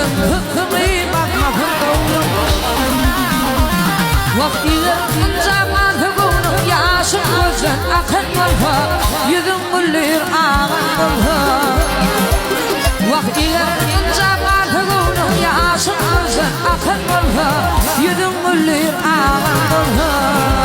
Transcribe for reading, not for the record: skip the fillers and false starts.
hıkkımı bakma fırkavunum Vaktiyle zaman hıkkımın yaşım gözden akın olha Yüzüm güllür ağın olha Vaktiyle zaman hıkkımın yaşım gözden akın olha Yüzüm güllür ağın olha